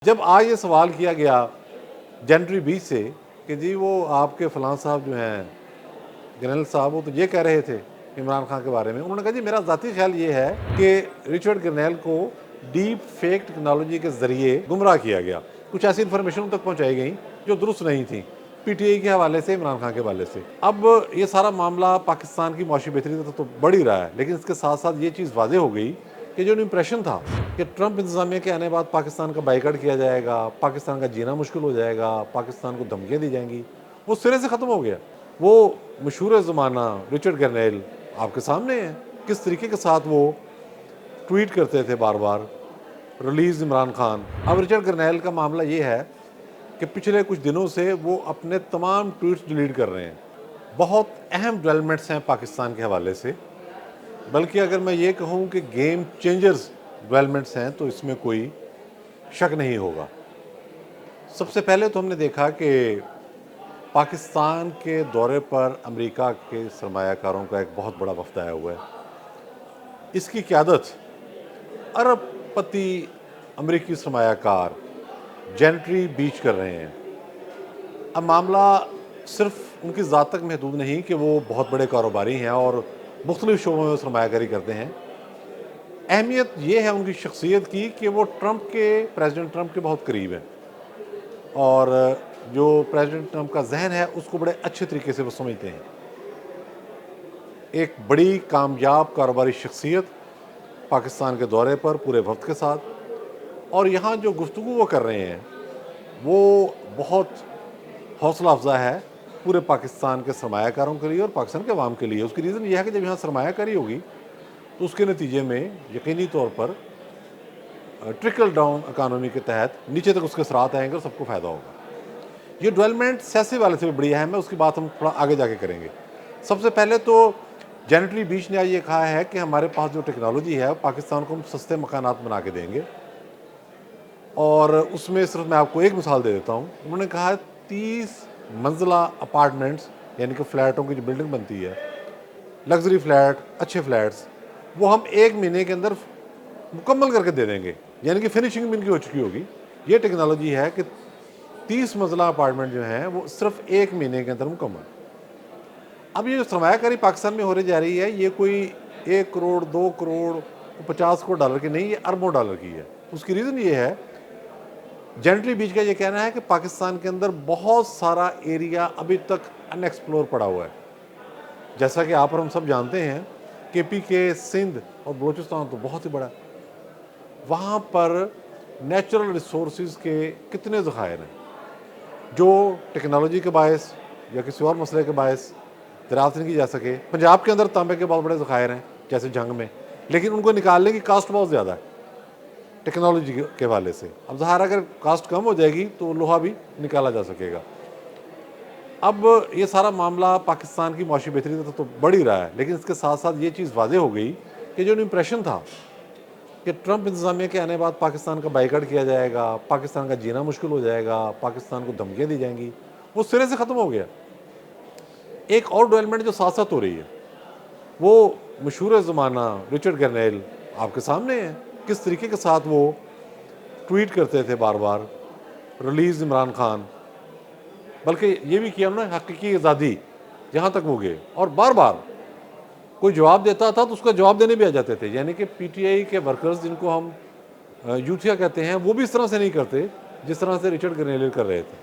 जब आज ये सवाल किया गया जनवरी 20 से कि जी वो आपके फलां साहब जो हैं जनरल साहब वो तो ये कह रहे थे इमरान खान के बारे में। उन्होंने कहा जी मेरा ज़ाती ख्याल ये है कि रिचर्ड ग्रनेल को डीप फेक टेक्नोलॉजी के ज़रिए गुमराह किया गया। कुछ ऐसी इन्फॉर्मेशन उन तक पहुंचाई गई जो दुरुस्त नहीं थी, पीटीआई के हवाले से, इमरान खान के हवाले से। अब ये सारा मामला पाकिस्तान की मौशी बेहतरी तो बढ़ ही रहा है, लेकिन इसके साथ साथ ये चीज़ वाज़ेह हो गई कि जो इम्प्रेशन था कि ट्रंप इंतजामिया के आने बाद पाकिस्तान का बाइकाट किया जाएगा, पाकिस्तान का जीना मुश्किल हो जाएगा, पाकिस्तान को धमकियाँ दी जाएंगी, वो सिरे से ख़त्म हो गया। वो मशहूर ज़माना रिचर्ड ग्रनेल आपके सामने है, किस तरीके के साथ वो ट्वीट करते थे बार बार, रिलीज़ इमरान खान। अब रिचर्ड ग्रनेल का मामला ये है कि पिछले कुछ दिनों से वो अपने तमाम ट्वीट्स डिलीट कर रहे हैं। बहुत अहम डेवलपमेंट्स हैं पाकिस्तान के हवाले से, बल्कि अगर मैं ये कहूँ कि गेम चेंजर्स डेवलपमेंट्स हैं तो इसमें कोई शक नहीं होगा। सबसे पहले तो हमने देखा कि पाकिस्तान के दौरे पर अमेरिका के सरमायाकारों का एक बहुत बड़ा वफ़द आया हुआ है। इसकी क़यादत अरबपति अमेरिकी सरमायाकार जेनेटरी बीच कर रहे हैं। अब मामला सिर्फ उनकी ज़ात तक महदूद नहीं कि वो बहुत बड़े कारोबारी हैं और मुख्तलिफ शोबों में सरमायाकारी करते हैं। अहमियत ये है उनकी शख्सियत की कि वो प्रेसिडेंट ट्रंप के बहुत करीब हैं और जो प्रेसिडेंट ट्रंप का जहन है उसको बड़े अच्छे तरीके से वो समझते हैं। एक बड़ी कामयाब कारोबारी शख्सियत पाकिस्तान के दौरे पर पूरे वक्त के साथ, और यहाँ जो गुफ्तगू वो कर रहे हैं वो बहुत हौसला अफजा है पूरे पाकिस्तान के सरमायाकारों के लिए और पाकिस्तान के अवाम के लिए। उसकी रीज़न ये है कि जब यहाँ सरमायाकारी होगी तो उसके नतीजे में यकीनी तौर पर ट्रिकल डाउन इकानमी के तहत नीचे तक उसके असरात आएंगे और सबको फ़ायदा होगा। ये डेवलपमेंट सियासी वाले से भी बड़ी अहम है, उसकी बात हम थोड़ा आगे जाके करेंगे। सबसे पहले तो जेनेटरी बीच ने ये कहा है कि हमारे पास जो टेक्नोलॉजी है पाकिस्तान को हम सस्ते मकानात बना के देंगे, और उसमें सिर्फ मैं आपको एक मिसाल दे देता हूँ। उन्होंने कहा 30 मंजिला अपार्टमेंट्स यानी कि फ़्लैटों की जो बिल्डिंग बनती है, लग्जरी फ्लैट, अच्छे फ्लैट्स, वो हम 1 महीने के अंदर मुकम्मल करके दे देंगे, यानी कि फिनिशिंग भी इनकी हो चुकी होगी। ये टेक्नोलॉजी है कि 30 मंजिला अपार्टमेंट जो हैं वो सिर्फ 1 महीने के अंदर मुकम्मल। अब ये जो सरमायाकारी पाकिस्तान में होने जा रही है ये कोई 1 करोड़, 2 करोड़, 50 करोड़ डॉलर की नहीं, ये अरबों डॉलर की है। उसकी रीज़न ये है, जेनेटरी बीच का ये कहना है कि पाकिस्तान के अंदर बहुत सारा एरिया अभी तक अनएक्सप्लोर पड़ा हुआ है। जैसा कि आप और हम सब जानते हैं केपी के सिंध और बलूचिस्तान तो बहुत ही बड़ा है, वहाँ पर नेचुरल रिसोर्सेज के कितने ज़खायर हैं जो टेक्नोलॉजी के बायस या किसी और मसले के बायस दराज नहीं की जा सके। पंजाब के अंदर तांबे के बहुत बड़े ज़खायर हैं जैसे जंग में, लेकिन उनको निकालने की कास्ट बहुत ज़्यादा है टेक्नोलॉजी के हवाले से। अब ज़ाहिर अगर कास्ट कम हो जाएगी तो लोहा भी निकाला जा सकेगा। अब ये सारा मामला पाकिस्तान की मौशी बेहतरी तो बढ़ ही रहा है, लेकिन इसके साथ साथ ये चीज़ वाज़ेह हो गई कि जो इम्प्रेशन था कि ट्रंप इंतजामिया के आने बाद पाकिस्तान का बाइकाट किया जाएगा, पाकिस्तान का जीना मुश्किल हो जाएगा, पाकिस्तान को धमकियाँ दी जाएंगी, वो सिरे से ख़त्म हो गया। एक और डेवलपमेंट जो साथ साथ हो रही है वो मशहूर ज़माना रिचर्ड ग्रनेल आपके सामने है, किस तरीके के साथ वो ट्वीट करते थे बार बार, रिलीज़ इमरान खान, बल्कि ये भी किया उन्होंने हकीकी आज़ादी, जहाँ तक वो गए, और बार बार कोई जवाब देता था तो उसका जवाब देने भी आ जाते थे। यानी कि पीटीआई के वर्कर्स जिनको हम यूथिया कहते हैं वो भी इस तरह से नहीं करते जिस तरह से रिचर्ड ग्रनेल कर रहे थे।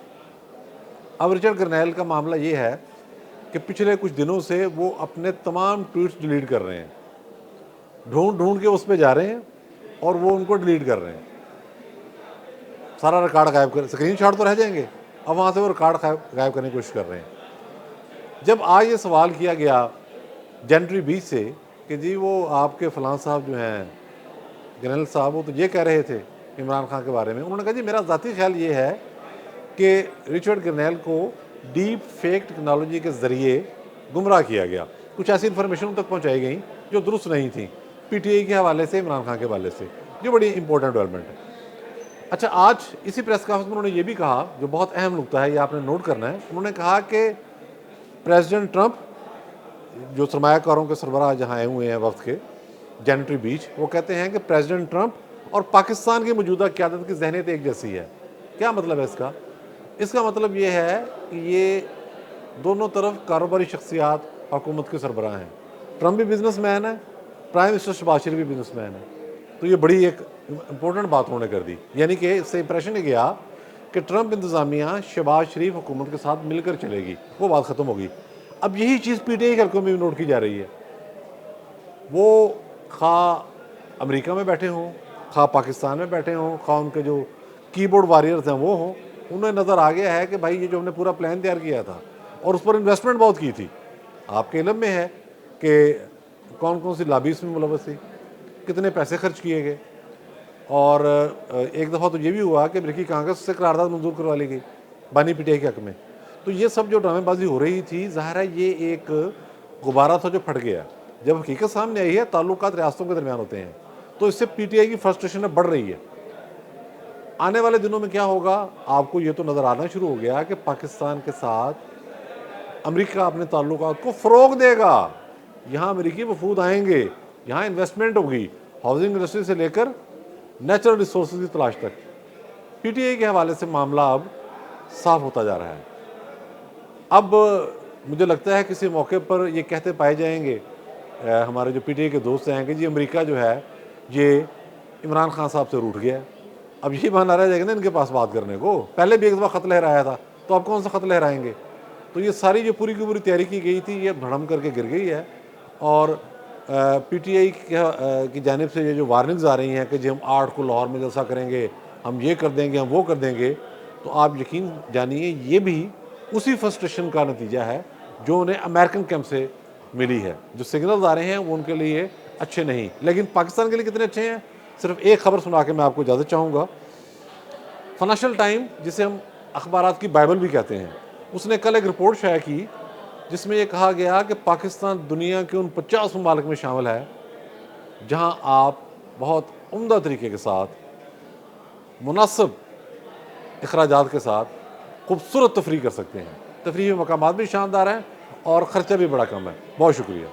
अब रिचर्ड ग्रनेल का मामला ये है कि पिछले कुछ दिनों से वो अपने तमाम ट्वीट्स डिलीट कर रहे हैं, ढूंढ ढूंढ के उस पर जा रहे हैं और वो उनको डिलीट कर रहे हैं। सारा रिकॉर्ड गायब कर, स्क्रीन शॉट तो रह जाएंगे, अब वहाँ से वो रिकॉर्ड गायब करने की कोशिश कर रहे हैं। जब आज ये सवाल किया गया जनवरी 20 से कि जी वो आपके फलां साहब जो हैं जनरल साहब वो तो ये कह रहे थे इमरान खान के बारे में, उन्होंने कहा जी मेरा ज़ाती ख्याल ये है कि रिचर्ड ग्रनेल को डीप फेक टेक्नोलॉजी के ज़रिए गुमराह किया गया। कुछ ऐसी इन्फॉर्मेशन उन तक पहुँचाई गई जो दुरुस्त नहीं थी, पीटीआई के हवाले से, इमरान खान के हवाले से, जो बड़ी इंपॉर्टेंट डेवलपमेंट है। अच्छा, आज इसी प्रेस कॉन्फ्रेंस में उन्होंने ये भी कहा, जो बहुत अहम नुकता है, ये आपने नोट करना है। उन्होंने कहा कि प्रेसिडेंट ट्रंप जो सरमायाकारों के सरबराह जहाँ आए हुए हैं वक्त के जेनेटरी बीच, वो कहते हैं कि प्रेसिडेंट ट्रंप और पाकिस्तान की मौजूदा क़यादत की ज़हनियत एक जैसी है। क्या मतलब है इसका? इसका मतलब ये है कि ये दोनों तरफ कारोबारी शख्सियात हुकूमत के सरबराह हैं। ट्रंप भी बिजनेसमैन है, प्राइम मिनिस्टर शहबाज शरीफ भी बिजनेसमैन है। तो ये बड़ी एक इम्पोर्टेंट बात उन्होंने कर दी, यानी कि इससे इंप्रेशन ये गया कि ट्रंप इंतज़ामिया शहबाज शरीफ हुकूमत के साथ मिलकर चलेगी, वो बात ख़त्म होगी। अब यही चीज़ पीटीआई के हलकों में भी नोट की जा रही है। वो खा अमेरिका में बैठे हों, खा पाकिस्तान में बैठे हों, खा उनके जो कीबोर्ड वॉरियर्स हैं वो हों, उन्हें नज़र आ गया है कि भाई ये जो हमने पूरा प्लान तैयार किया था और उस पर इन्वेस्टमेंट बहुत की थी। आपके इल्म में है कि कौन कौन सी लॉबी इसमें मुलव्वस थी, कितने पैसे खर्च किए गए, और एक दफ़ा तो ये भी हुआ कि अमेरिकी कांग्रेस से करारदाद मंजूर करवा ली गई बानी पीटीआई के हक में। तो ये सब जो ड्रामेबाजी हो रही थी, ज़ाहिर है ये एक गुब्बारा था जो फट गया। जब हकीकत सामने आई है, ताल्लुकात रियासतों के दरमियान होते हैं, तो इससे पीटीआई की फ्रस्ट्रेशन अब बढ़ रही है। आने वाले दिनों में क्या होगा, आपको ये तो नज़र आना शुरू हो गया कि पाकिस्तान के साथ अमेरिका अपने ताल्लुकात को फ़रोग देगा। यहाँ अमेरिकी वफूद आएंगे, यहाँ इन्वेस्टमेंट होगी, हाउसिंग इंडस्ट्री से लेकर नेचुरल रिसोर्सेज की तलाश तक। पीटीआई के हवाले से मामला अब साफ होता जा रहा है। अब मुझे लगता है किसी मौके पर ये कहते पाए जाएंगे हमारे जो पीटीआई के दोस्त हैं कि जी अमेरिका जो है ये इमरान खान साहब से रूठ गया है। अब यही बहाना रह जाएगा ना इनके पास बात करने को। पहले भी एक दफ़ा ख़त लहराया था, तो अब कौन सा ख़त लहराएंगे? तो ये सारी जो पूरी की पूरी तैयारी की गई थी, ये धड़म करके गिर गई है। और पीटीआई की जानिब से ये जो वार्निंग्स आ रही हैं कि जी हम 8 को लाहौर में जलसा करेंगे, हम ये कर देंगे, हम वो कर देंगे, तो आप यकीन जानिए ये भी उसी फ्रस्ट्रेशन का नतीजा है जो उन्हें अमेरिकन कैंप से मिली है। जो सिग्नल्स आ रहे हैं वो उनके लिए अच्छे नहीं, लेकिन पाकिस्तान के लिए कितने अच्छे हैं, सिर्फ एक खबर सुना के मैं आपको इजाज़त चाहूँगा। फाइनेंशियल टाइम, जिसे हम अखबारात की बाइबल भी कहते हैं, उसने कल एक रिपोर्ट शाया की जिसमें यह कहा गया कि पाकिस्तान दुनिया के उन 50 ममालिक में शामिल है जहां आप बहुत उम्दा तरीके के साथ मुनासिब अखराजात के साथ खूबसूरत तफरीह कर सकते हैं। तफरीह मकामात भी शानदार हैं और ख़र्चा भी बड़ा कम है। बहुत शुक्रिया।